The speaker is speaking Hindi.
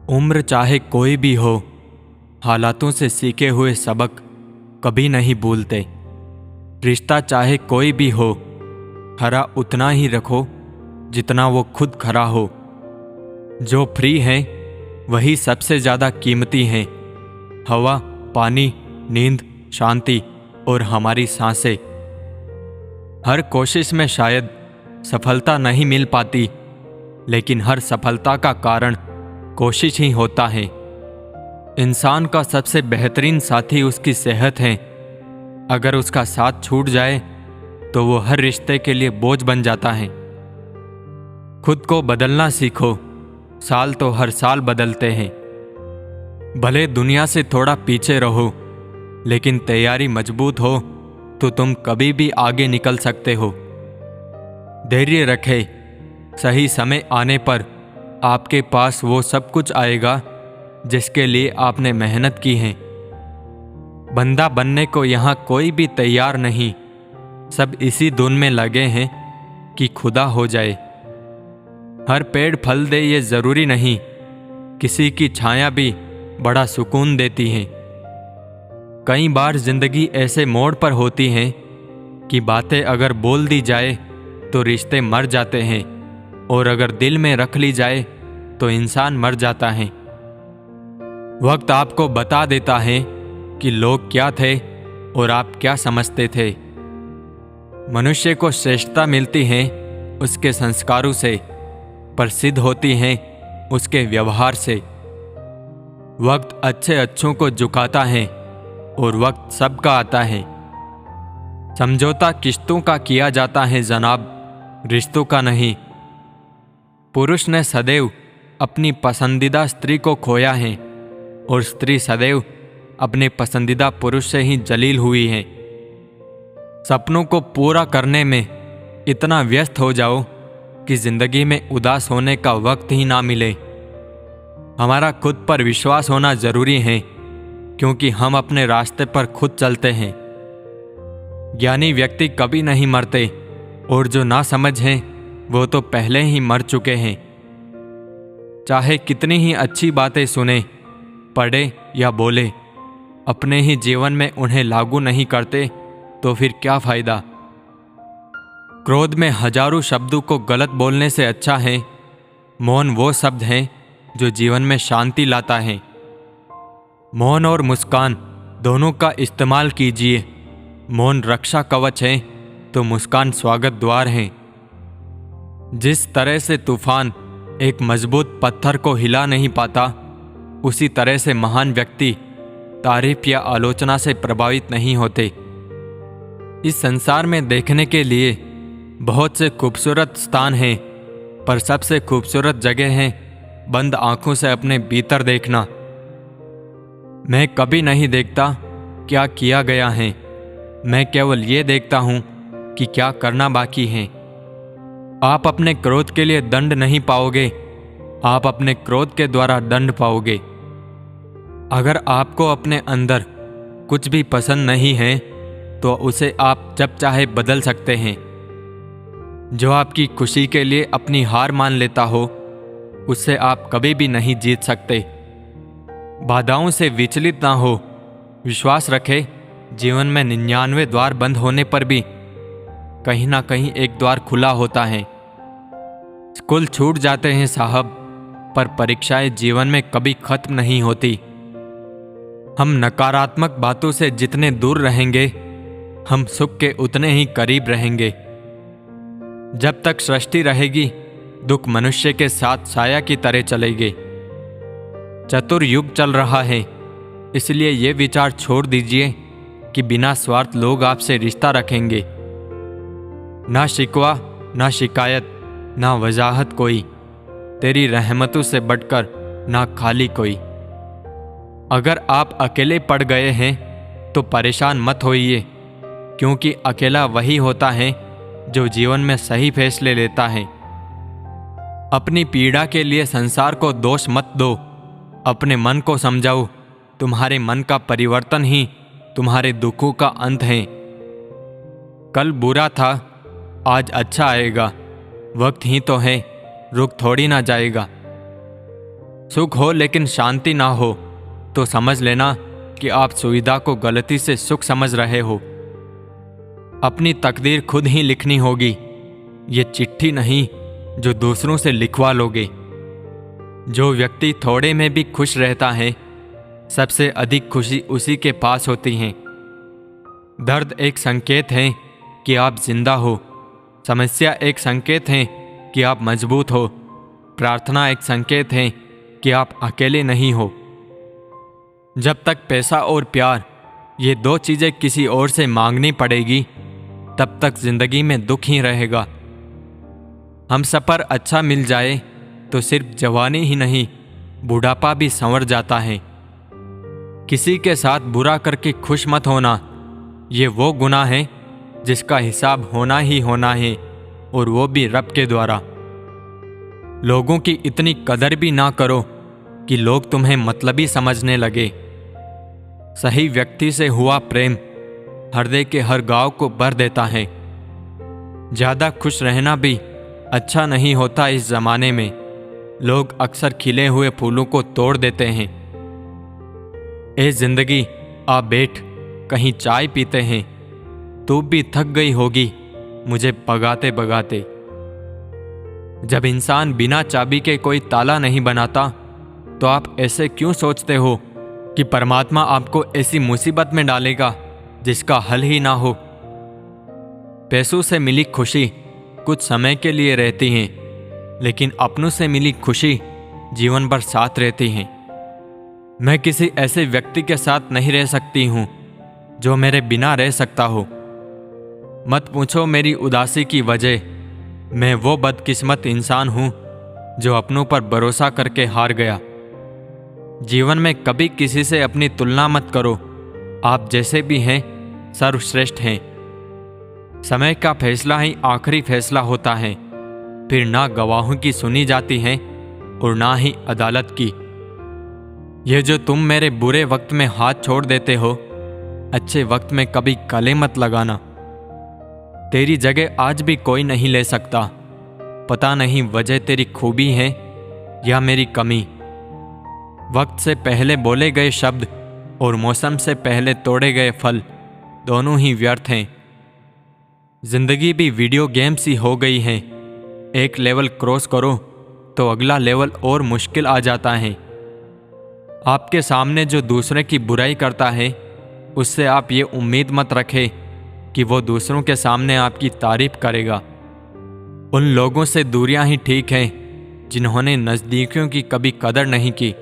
उम्र चाहे कोई भी हो, हालातों से सीखे हुए सबक कभी नहीं भूलते। रिश्ता चाहे कोई भी हो, खरा उतना ही रखो जितना वो खुद खरा हो। जो फ्री हैं वही सबसे ज़्यादा कीमती हैं। हवा, पानी, नींद, शांति और हमारी सांसें। हर कोशिश में शायद सफलता नहीं मिल पाती, लेकिन हर सफलता का कारण कोशिश ही होता है। इंसान का सबसे बेहतरीन साथी उसकी सेहत है। अगर उसका साथ छूट जाए तो वो हर रिश्ते के लिए बोझ बन जाता है। खुद को बदलना सीखो, साल तो हर साल बदलते हैं। भले दुनिया से थोड़ा पीछे रहो, लेकिन तैयारी मजबूत हो तो तुम कभी भी आगे निकल सकते हो। धैर्य रखें, सही समय आने पर आपके पास वो सब कुछ आएगा जिसके लिए आपने मेहनत की है। बंदा बनने को यहाँ कोई भी तैयार नहीं, सब इसी धुन में लगे हैं कि खुदा हो जाए। हर पेड़ फल दे ये जरूरी नहीं, किसी की छाया भी बड़ा सुकून देती है। कई बार जिंदगी ऐसे मोड़ पर होती है कि बातें अगर बोल दी जाए तो रिश्ते मर जाते हैं, और अगर दिल में रख ली जाए तो इंसान मर जाता है। वक्त आपको बता देता है कि लोग क्या थे और आप क्या समझते थे। मनुष्य को श्रेष्ठता मिलती है उसके संस्कारों से, प्रसिद्ध होती है उसके व्यवहार से। वक्त अच्छे अच्छों को झुकाता है और वक्त सबका आता है। समझौता किश्तों का किया जाता है जनाब, रिश्तों का नहीं। पुरुष ने सदैव अपनी पसंदीदा स्त्री को खोया है, और स्त्री सदैव अपने पसंदीदा पुरुष से ही जलील हुई है। सपनों को पूरा करने में इतना व्यस्त हो जाओ कि जिंदगी में उदास होने का वक्त ही ना मिले। हमारा खुद पर विश्वास होना जरूरी है, क्योंकि हम अपने रास्ते पर खुद चलते हैं। ज्ञानी व्यक्ति कभी नहीं मरते, और जो ना समझ हैं वो तो पहले ही मर चुके हैं। चाहे कितनी ही अच्छी बातें सुने, पढ़े या बोले, अपने ही जीवन में उन्हें लागू नहीं करते तो फिर क्या फायदा। क्रोध में हजारों शब्दों को गलत बोलने से अच्छा है मौन वो शब्द हैं जो जीवन में शांति लाता है। मौन और मुस्कान दोनों का इस्तेमाल कीजिए। मौन रक्षा कवच है तो मुस्कान स्वागत द्वार है। जिस तरह से तूफान एक मजबूत पत्थर को हिला नहीं पाता, उसी तरह से महान व्यक्ति तारीफ या आलोचना से प्रभावित नहीं होते। इस संसार में देखने के लिए बहुत से खूबसूरत स्थान हैं, पर सबसे खूबसूरत जगह है बंद आंखों से अपने भीतर देखना। मैं कभी नहीं देखता क्या किया गया है, मैं केवल ये देखता हूं कि क्या करना बाकी है। आप अपने क्रोध के लिए दंड नहीं पाओगे, आप अपने क्रोध के द्वारा दंड पाओगे। अगर आपको अपने अंदर कुछ भी पसंद नहीं है तो उसे आप जब चाहे बदल सकते हैं। जो आपकी खुशी के लिए अपनी हार मान लेता हो, उससे आप कभी भी नहीं जीत सकते। बाधाओं से विचलित ना हो, विश्वास रखें जीवन में 99 द्वार बंद होने पर भी कहीं ना कहीं एक द्वार खुला होता है। स्कूल छूट जाते हैं साहब, पर परीक्षाएं जीवन में कभी खत्म नहीं होती। हम नकारात्मक बातों से जितने दूर रहेंगे, हम सुख के उतने ही करीब रहेंगे। जब तक सृष्टि रहेगी, दुख मनुष्य के साथ साया की तरह चलेंगे। चतुर युग चल रहा है, इसलिए ये विचार छोड़ दीजिए कि बिना स्वार्थ लोग आपसे रिश्ता रखेंगे। ना शिकवा, ना शिकायत, ना वजाहत कोई, तेरी रहमतों से बढ़कर ना खाली कोई। अगर आप अकेले पड़ गए हैं तो परेशान मत होइए, क्योंकि अकेला वही होता है जो जीवन में सही फैसले लेता है। अपनी पीड़ा के लिए संसार को दोष मत दो, अपने मन को समझाओ। तुम्हारे मन का परिवर्तन ही तुम्हारे दुखों का अंत है। कल बुरा था, आज अच्छा आएगा। वक्त ही तो है, रुक थोड़ी ना जाएगा। सुख हो लेकिन शांति ना हो तो समझ लेना कि आप सुविधा को गलती से सुख समझ रहे हो। अपनी तकदीर खुद ही लिखनी होगी, ये चिट्ठी नहीं जो दूसरों से लिखवा लोगे। जो व्यक्ति थोड़े में भी खुश रहता है, सबसे अधिक खुशी उसी के पास होती है। दर्द एक संकेत है कि आप जिंदा हो, समस्या एक संकेत है कि आप मजबूत हो, प्रार्थना एक संकेत है कि आप अकेले नहीं हो। जब तक पैसा और प्यार, ये दो चीज़ें किसी और से मांगनी पड़ेगी, तब तक जिंदगी में दुख ही रहेगा। हम सफ़र अच्छा मिल जाए तो सिर्फ जवानी ही नहीं, बुढ़ापा भी संवर जाता है। किसी के साथ बुरा करके खुश मत होना, ये वो गुनाह है जिसका हिसाब होना ही होना है, और वो भी रब के द्वारा। लोगों की इतनी कदर भी ना करो कि लोग तुम्हें मतलबी समझने लगे। सही व्यक्ति से हुआ प्रेम हृदय के हर घाव को भर देता है। ज़्यादा खुश रहना भी अच्छा नहीं होता। इस जमाने में लोग अक्सर खिले हुए फूलों को तोड़ देते हैं। ए जिंदगी आ बैठ, कहीं चाय पीते हैं, तू भी थक गई होगी मुझे भगाते भगाते। जब इंसान बिना चाबी के कोई ताला नहीं बनाता, तो आप ऐसे क्यों सोचते हो कि परमात्मा आपको ऐसी मुसीबत में डालेगा जिसका हल ही ना हो। पैसों से मिली खुशी कुछ समय के लिए रहती है, लेकिन अपनों से मिली खुशी जीवन भर साथ रहती है। मैं किसी ऐसे व्यक्ति के साथ नहीं रह सकती हूँ जो मेरे बिना रह सकता हो। मत पूछो मेरी उदासी की वजह, मैं वो बदकिस्मत इंसान हूँ जो अपनों पर भरोसा करके हार गया। जीवन में कभी किसी से अपनी तुलना मत करो, आप जैसे भी हैं सर्वश्रेष्ठ हैं। समय का फैसला ही आखिरी फैसला होता है, फिर ना गवाहों की सुनी जाती है और ना ही अदालत की। यह जो तुम मेरे बुरे वक्त में हाथ छोड़ देते हो, अच्छे वक्त में कभी गले मत लगाना। तेरी जगह आज भी कोई नहीं ले सकता। पता नहीं वजह तेरी खूबी है या मेरी कमी। वक्त से पहले बोले गए शब्द और मौसम से पहले तोड़े गए फल दोनों ही व्यर्थ हैं। जिंदगी भी वीडियो गेम सी हो गई है। एक लेवल क्रॉस करो तो अगला लेवल और मुश्किल आ जाता है। आपके सामने जो दूसरे की बुराई करता है, उससे आप ये उम्मीद मत रखें कि वो दूसरों के सामने आपकी तारीफ करेगा। उन लोगों से दूरियां ही ठीक हैं जिन्होंने नज़दीकियों की कभी कदर नहीं की।